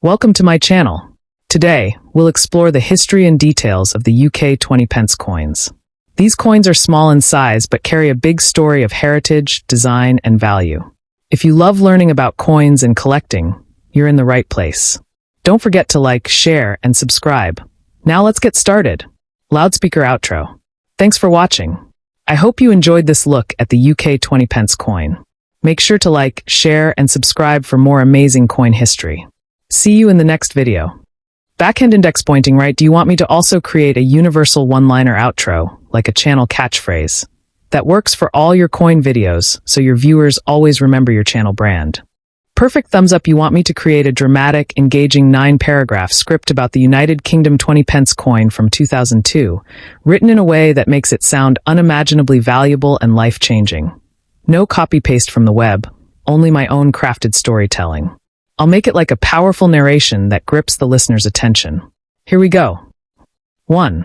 Welcome to my channel. Today, we'll explore the history and details of the UK 20 pence coins. These coins are small in size but carry a big story of heritage, design, and value. If you love learning about coins and collecting, you're in the right place. Don't forget to like, share, and subscribe. Now let's get started. Loudspeaker outro. Thanks for watching. I hope you enjoyed this look at the UK 20 pence coin. Make sure to like, share, and subscribe for more amazing coin history. See you in the next video. Backhand index pointing right. Do you want me to also create a universal one-liner outro, like a channel catchphrase, that works for all your coin videos so your viewers always remember your channel brand? Perfect thumbs up. You want me to create a dramatic, engaging 9-paragraph script about the United Kingdom 20 pence coin from 2002, written in a way that makes it sound unimaginably valuable and life-changing. No copy-paste from the web, only my own crafted storytelling. I'll make it like a powerful narration that grips the listener's attention. Here we go. 1.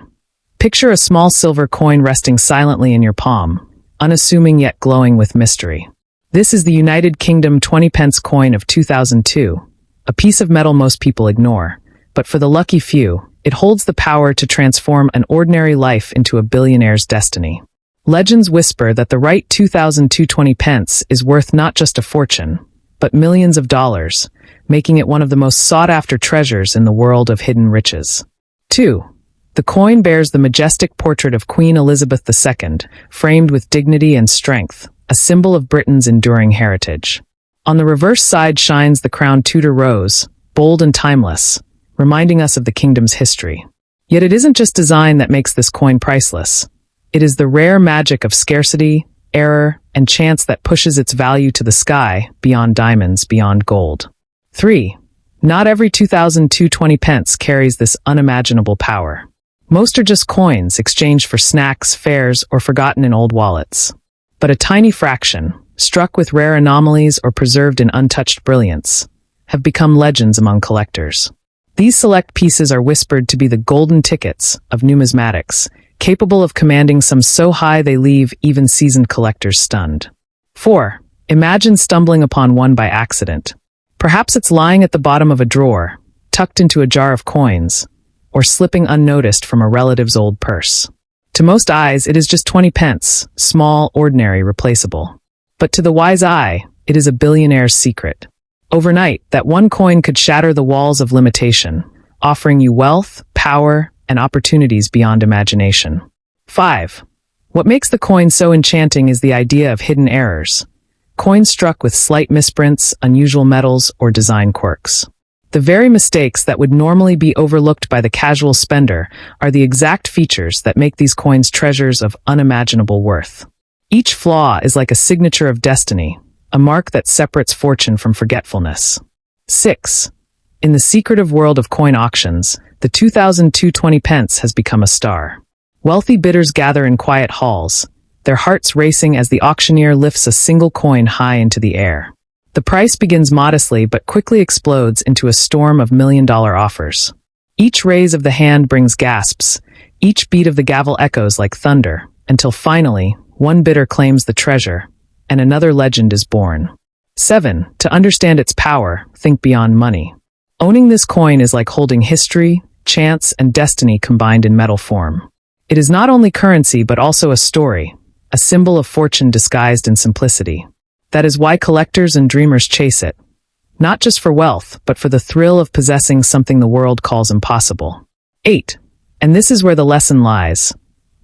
Picture a small silver coin resting silently in your palm, unassuming yet glowing with mystery. This is the United Kingdom 20 pence coin of 2002, a piece of metal most people ignore, but for the lucky few, it holds the power to transform an ordinary life into a billionaire's destiny. Legends whisper that the right 2002 20 pence is worth not just a fortune, but millions of dollars, making it one of the most sought-after treasures in the world of hidden riches. 2. The coin bears the majestic portrait of Queen Elizabeth II, framed with dignity and strength, a symbol of Britain's enduring heritage. On the reverse side shines the crowned Tudor rose, bold and timeless, reminding us of the kingdom's history. Yet it isn't just design that makes this coin priceless. It is the rare magic of scarcity, error, and chance that pushes its value to the sky, beyond diamonds, beyond gold. 3. Not every 2002 20 pence carries this unimaginable power. Most are just coins exchanged for snacks, fares, or forgotten in old wallets. But a tiny fraction, struck with rare anomalies or preserved in untouched brilliance, have become legends among collectors. These select pieces are whispered to be the golden tickets of numismatics, capable of commanding sums so high they leave even seasoned collectors stunned. 4. Imagine stumbling upon one by accident. Perhaps it's lying at the bottom of a drawer, tucked into a jar of coins, or slipping unnoticed from a relative's old purse. To most eyes, it is just 20 pence, small, ordinary, replaceable. But to the wise eye, it is a billionaire's secret. Overnight, that one coin could shatter the walls of limitation, offering you wealth, power, and opportunities beyond imagination. 5. What makes the coin so enchanting is the idea of hidden errors. Coins struck with slight misprints, unusual metals, or design quirks. The very mistakes that would normally be overlooked by the casual spender are the exact features that make these coins treasures of unimaginable worth. Each flaw is like a signature of destiny, a mark that separates fortune from forgetfulness. 6. In the secretive world of coin auctions, the 2002 20 pence has become a star. Wealthy bidders gather in quiet halls, their hearts racing as the auctioneer lifts a single coin high into the air. The price begins modestly but quickly explodes into a storm of million-dollar offers. Each raise of the hand brings gasps, each beat of the gavel echoes like thunder, until finally, one bidder claims the treasure, and another legend is born. 7. To understand its power, think beyond money. Owning this coin is like holding history, chance, and destiny combined in metal form. It is not only currency but also a story, a symbol of fortune disguised in simplicity. That is why collectors and dreamers chase it, not just for wealth, but for the thrill of possessing something the world calls impossible. 8. And this is where the lesson lies.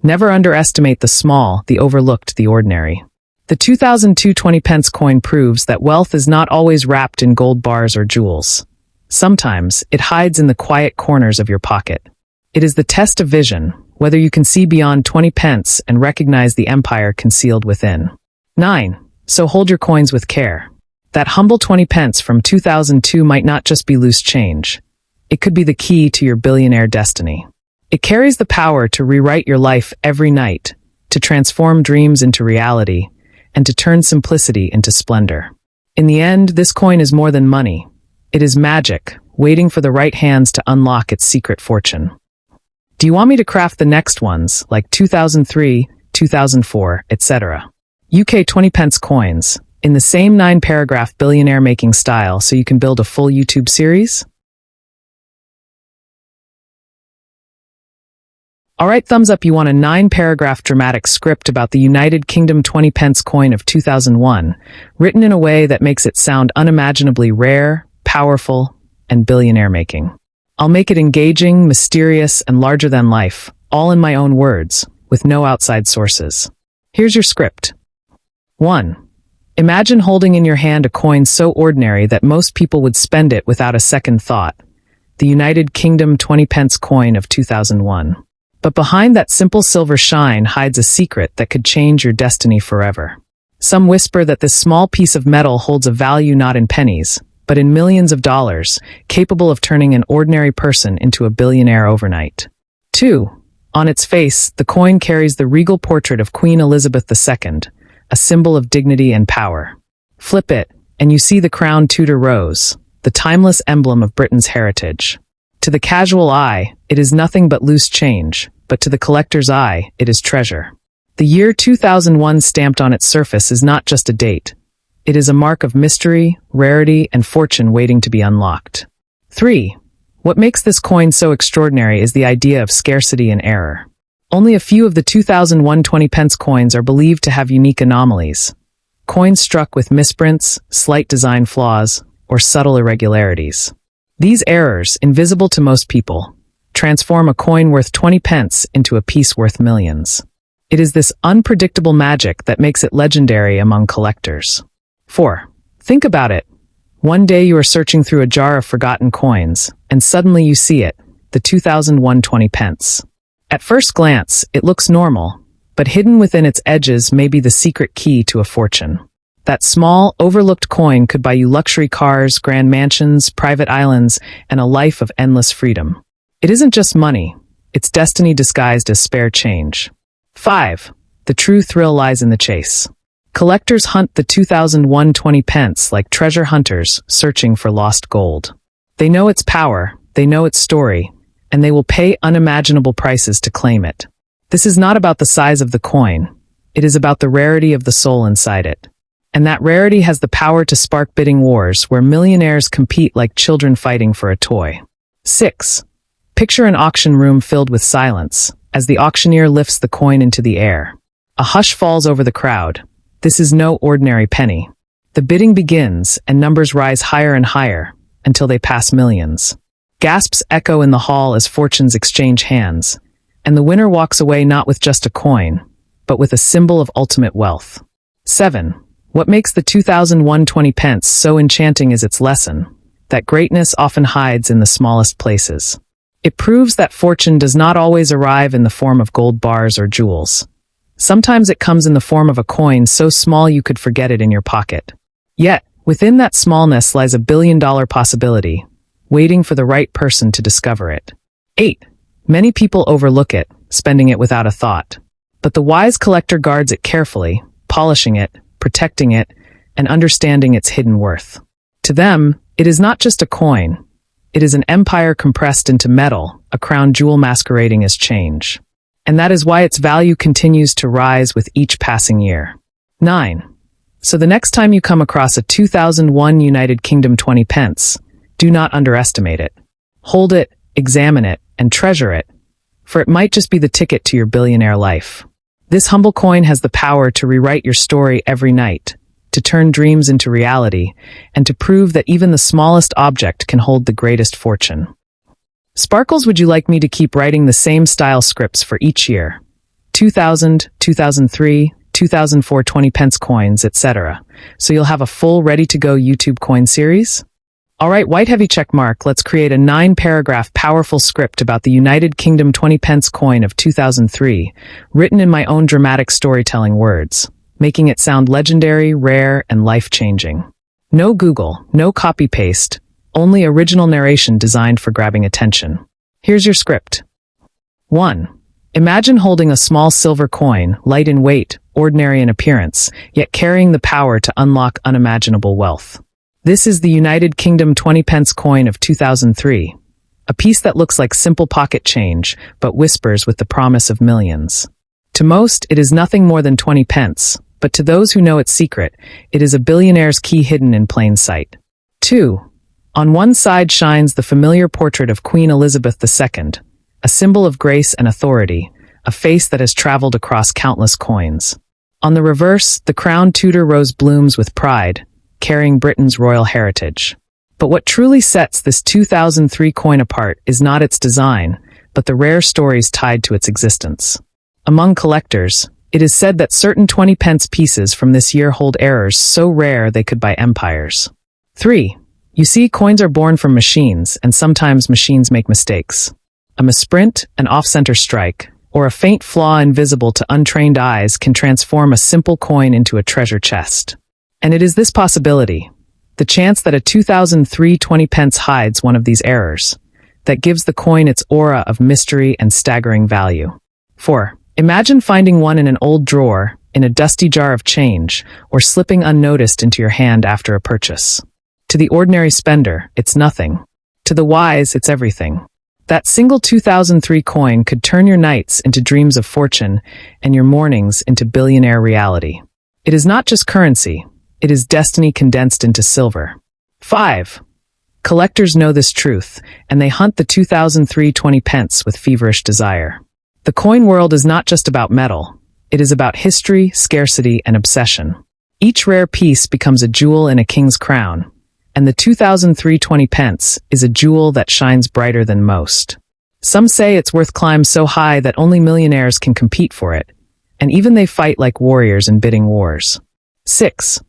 Never underestimate the small, the overlooked, the ordinary. The 2002 20 pence coin proves that wealth is not always wrapped in gold bars or jewels. Sometimes, it hides in the quiet corners of your pocket. It is the test of vision, whether you can see beyond 20 pence and recognize the empire concealed within. 9. So hold your coins with care. That humble 20 pence from 2002 might not just be loose change. It could be the key to your billionaire destiny. It carries the power to rewrite your life every night, to transform dreams into reality, and to turn simplicity into splendor. In the end, this coin is more than money. It is magic, waiting for the right hands to unlock its secret fortune. Do you want me to craft the next ones, like 2003, 2004, etc.? UK 20 pence coins, in the same 9-paragraph billionaire-making style so you can build a full YouTube series? All right, thumbs up, you want a 9-paragraph dramatic script about the United Kingdom 20 pence coin of 2001, written in a way that makes it sound unimaginably rare, powerful, and billionaire-making. I'll make it engaging, mysterious, and larger than life, all in my own words, with no outside sources. Here's your script. 1. Imagine holding in your hand a coin so ordinary that most people would spend it without a second thought. The United Kingdom 20 pence coin of 2001. But behind that simple silver shine hides a secret that could change your destiny forever. Some whisper that this small piece of metal holds a value not in pennies, but in millions of dollars, capable of turning an ordinary person into a billionaire overnight. 2. On its face, the coin carries the regal portrait of Queen Elizabeth II, a symbol of dignity and power. Flip it, and you see the crowned Tudor rose, the timeless emblem of Britain's heritage. To the casual eye, it is nothing but loose change, but to the collector's eye, it is treasure. The year 2001 stamped on its surface is not just a date. It is a mark of mystery, rarity, and fortune waiting to be unlocked. 3. What makes this coin so extraordinary is the idea of scarcity and error. Only a few of the 2001 20 pence coins are believed to have unique anomalies. Coins struck with misprints, slight design flaws, or subtle irregularities. These errors, invisible to most people, transform a coin worth 20 pence into a piece worth millions. It is this unpredictable magic that makes it legendary among collectors. 4. Think about it. One day you are searching through a jar of forgotten coins, and suddenly you see it, the 2001 20 pence. At first glance, it looks normal, but hidden within its edges may be the secret key to a fortune. That small, overlooked coin could buy you luxury cars, grand mansions, private islands, and a life of endless freedom. It isn't just money, it's destiny disguised as spare change. 5. The true thrill lies in the chase. Collectors hunt the 2001 20 pence like treasure hunters searching for lost gold. They know its power, they know its story, and they will pay unimaginable prices to claim it. This is not about the size of the coin, it is about the rarity of the soul inside it. And that rarity has the power to spark bidding wars where millionaires compete like children fighting for a toy. 6. Picture an auction room filled with silence as the auctioneer lifts the coin into the air. A hush falls over the crowd. This is no ordinary penny. The bidding begins and numbers rise higher and higher until they pass millions. Gasps echo in the hall as fortunes exchange hands, and the winner walks away not with just a coin, but with a symbol of ultimate wealth. 7. What makes the 2001 20 pence so enchanting is its lesson, that greatness often hides in the smallest places. It proves that fortune does not always arrive in the form of gold bars or jewels. Sometimes it comes in the form of a coin so small you could forget it in your pocket. Yet, within that smallness lies a billion-dollar possibility, waiting for the right person to discover it. 8. Many people overlook it, spending it without a thought. But the wise collector guards it carefully, polishing it, protecting it, and understanding its hidden worth. To them, it is not just a coin. It is an empire compressed into metal, a crown jewel masquerading as change. And that is why its value continues to rise with each passing year. 9. So the next time you come across a 2001 United Kingdom 20 pence, do not underestimate it. Hold it, examine it, and treasure it, for it might just be the ticket to your billionaire life. This humble coin has the power to rewrite your story every night, to turn dreams into reality, and to prove that even the smallest object can hold the greatest fortune. Sparkles, would you like me to keep writing the same style scripts for each year? 2000, 2003, 2004 20 pence coins, etc. So you'll have a full ready-to-go YouTube coin series? Alright, white heavy check mark, let's create a 9-paragraph powerful script about the United Kingdom 20 pence coin of 2003, written in my own dramatic storytelling words, making it sound legendary, rare, and life-changing. No Google, no copy-paste, only original narration designed for grabbing attention. Here's your script. 1. Imagine holding a small silver coin, light in weight, ordinary in appearance, yet carrying the power to unlock unimaginable wealth. This is the United Kingdom 20 pence coin of 2003, a piece that looks like simple pocket change, but whispers with the promise of millions. To most, it is nothing more than 20 pence, but to those who know its secret, it is a billionaire's key hidden in plain sight. 2. On one side shines the familiar portrait of Queen Elizabeth II, a symbol of grace and authority, a face that has traveled across countless coins. On the reverse, the crowned Tudor rose blooms with pride, carrying Britain's royal heritage. But what truly sets this 2003 coin apart is not its design, but the rare stories tied to its existence. Among collectors, it is said that certain 20-pence pieces from this year hold errors so rare they could buy empires. 3. You see, coins are born from machines, and sometimes machines make mistakes. A misprint, an off-center strike, or a faint flaw invisible to untrained eyes can transform a simple coin into a treasure chest. And it is this possibility, the chance that a 2003 20-pence hides one of these errors, that gives the coin its aura of mystery and staggering value. 4. Imagine finding one in an old drawer, in a dusty jar of change, or slipping unnoticed into your hand after a purchase. To the ordinary spender, it's nothing. To the wise, it's everything. That single 2003 coin could turn your nights into dreams of fortune and your mornings into billionaire reality. It is not just currency, it is destiny condensed into silver. 5. Collectors know this truth, and they hunt the 2003 20-pence with feverish desire. The coin world is not just about metal, it is about history, scarcity, and obsession. Each rare piece becomes a jewel in a king's crown, and the 2003 20-pence is a jewel that shines brighter than most. Some say it's worth climbs so high that only millionaires can compete for it, and even they fight like warriors in bidding wars. 6.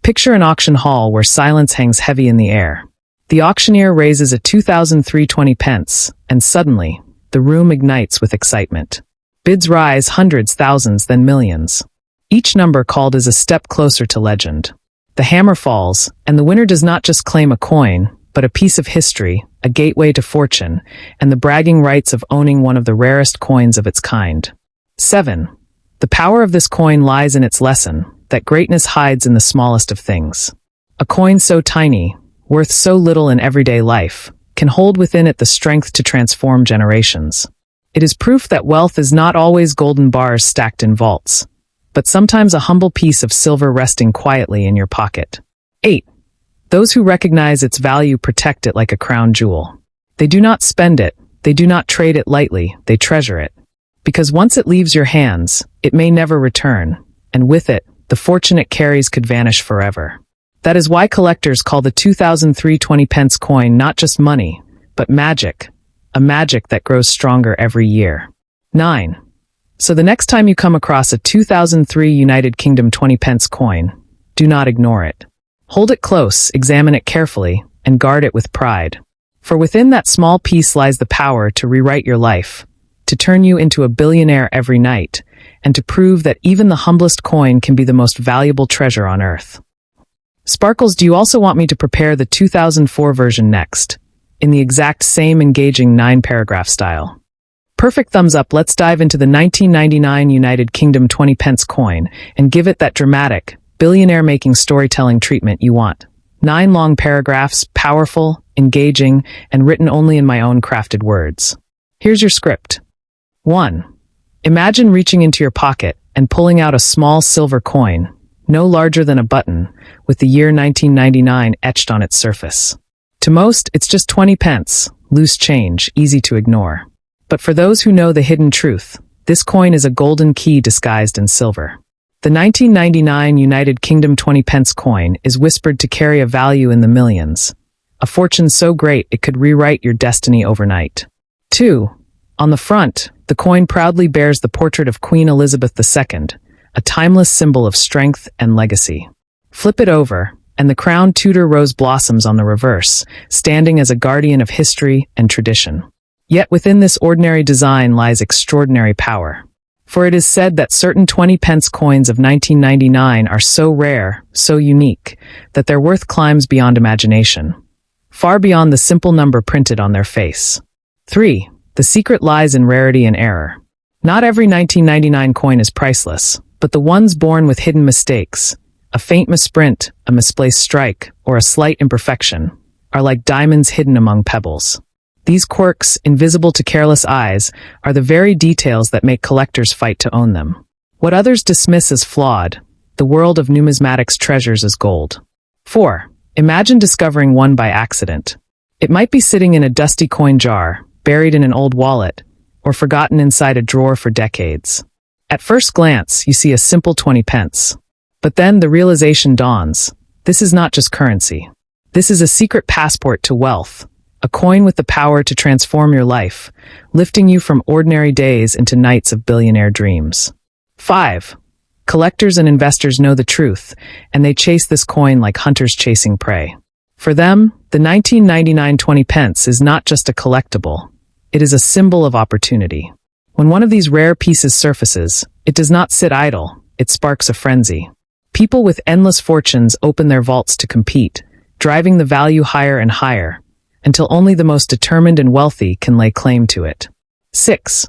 Picture an auction hall where silence hangs heavy in the air. The auctioneer raises a 2003 20-pence, and suddenly, the room ignites with excitement. Bids rise hundreds, thousands, then millions. Each number called is a step closer to legend. The hammer falls, and the winner does not just claim a coin, but a piece of history, a gateway to fortune, and the bragging rights of owning one of the rarest coins of its kind. 7. The power of this coin lies in its lesson, that greatness hides in the smallest of things. A coin so tiny, worth so little in everyday life, can hold within it the strength to transform generations. It is proof that wealth is not always golden bars stacked in vaults, but sometimes a humble piece of silver resting quietly in your pocket. 8. Those who recognize its value protect it like a crown jewel. They do not spend it, they do not trade it lightly, they treasure it. Because once it leaves your hands, it may never return, and with it, the fortune it carries could vanish forever. That is why collectors call the 2003 20-pence coin not just money, but magic, a magic that grows stronger every year. 9. So the next time you come across a 2003 United Kingdom 20-pence coin, do not ignore it. Hold it close, examine it carefully, and guard it with pride. For within that small piece lies the power to rewrite your life, to turn you into a billionaire every night, and to prove that even the humblest coin can be the most valuable treasure on earth. Sparkles, do you also want me to prepare the 2004 version next, in the exact same engaging 9-paragraph style? Perfect thumbs up. Let's dive into the 1999 United Kingdom 20-pence coin and give it that dramatic, billionaire-making storytelling treatment you want. 9 long paragraphs, powerful, engaging, and written only in my own crafted words. Here's your script. 1. Imagine reaching into your pocket and pulling out a small silver coin, no larger than a button, with the year 1999 etched on its surface. To most, it's just 20 pence, loose change, easy to ignore. But for those who know the hidden truth, this coin is a golden key disguised in silver. The 1999 United Kingdom 20-pence coin is whispered to carry a value in the millions, a fortune so great it could rewrite your destiny overnight. 2. On the front, the coin proudly bears the portrait of Queen Elizabeth II, a timeless symbol of strength and legacy. Flip it over, and the crowned Tudor rose blossoms on the reverse, standing as a guardian of history and tradition. Yet within this ordinary design lies extraordinary power. For it is said that certain 20-pence coins of 1999 are so rare, so unique, that their worth climbs beyond imagination, far beyond the simple number printed on their face. 3. The secret lies in rarity and error. Not every 1999 coin is priceless, but the ones born with hidden mistakes, a faint misprint, a misplaced strike, or a slight imperfection, are like diamonds hidden among pebbles. These quirks, invisible to careless eyes, are the very details that make collectors fight to own them. What others dismiss as flawed, the world of numismatics treasures as gold. 4. Imagine discovering one by accident. It might be sitting in a dusty coin jar, buried in an old wallet, or forgotten inside a drawer for decades. At first glance, you see a simple 20 pence. But then the realization dawns. This is not just currency. This is a secret passport to wealth, a coin with the power to transform your life, lifting you from ordinary days into nights of billionaire dreams. 5. Collectors and investors know the truth, and they chase this coin like hunters chasing prey. For them, the 1999 20 pence is not just a collectible. It is a symbol of opportunity. When one of these rare pieces surfaces, it does not sit idle, it sparks a frenzy. People with endless fortunes open their vaults to compete, driving the value higher and higher, until only the most determined and wealthy can lay claim to it. 6.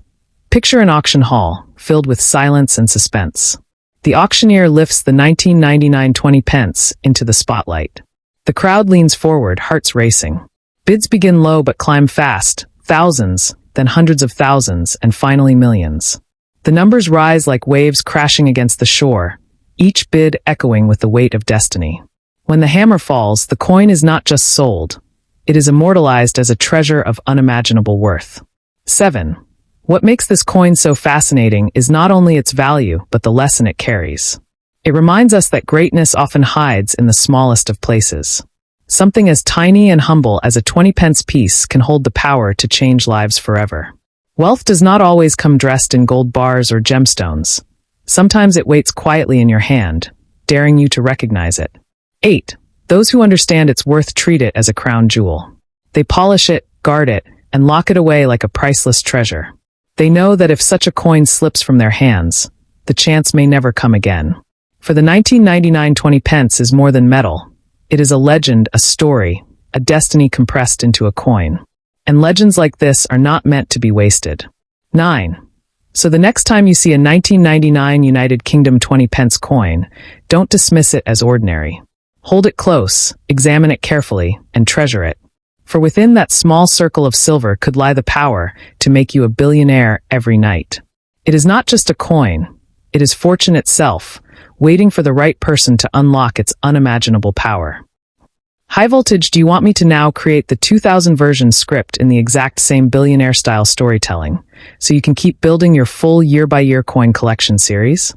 Picture an auction hall, filled with silence and suspense. The auctioneer lifts the 1999 20 pence into the spotlight. The crowd leans forward, hearts racing. Bids begin low but climb fast, thousands, then hundreds of thousands, and finally millions. The numbers rise like waves crashing against the shore, each bid echoing with the weight of destiny. When the hammer falls, the coin is not just sold. It is immortalized as a treasure of unimaginable worth. 7. What makes this coin so fascinating is not only its value, but the lesson it carries. It reminds us that greatness often hides in the smallest of places. Something as tiny and humble as a 20 pence piece can hold the power to change lives forever. Wealth does not always come dressed in gold bars or gemstones. Sometimes it waits quietly in your hand, daring you to recognize it. 8. Those who understand its worth treat it as a crown jewel. They polish it, guard it, and lock it away like a priceless treasure. They know that if such a coin slips from their hands, the chance may never come again. For the 1999 20 pence is more than metal. It is a legend, a story, a destiny compressed into a coin. And legends like this are not meant to be wasted. 9. So the next time you see a 1999 United Kingdom 20 pence coin, don't dismiss it as ordinary. Hold it close, examine it carefully, and treasure it. For within that small circle of silver could lie the power to make you a billionaire every night. It is not just a coin. It is fortune itself, waiting for the right person to unlock its unimaginable power. High Voltage, do you want me to now create the 2000 version script in the exact same billionaire-style storytelling, so you can keep building your full year-by-year coin collection series?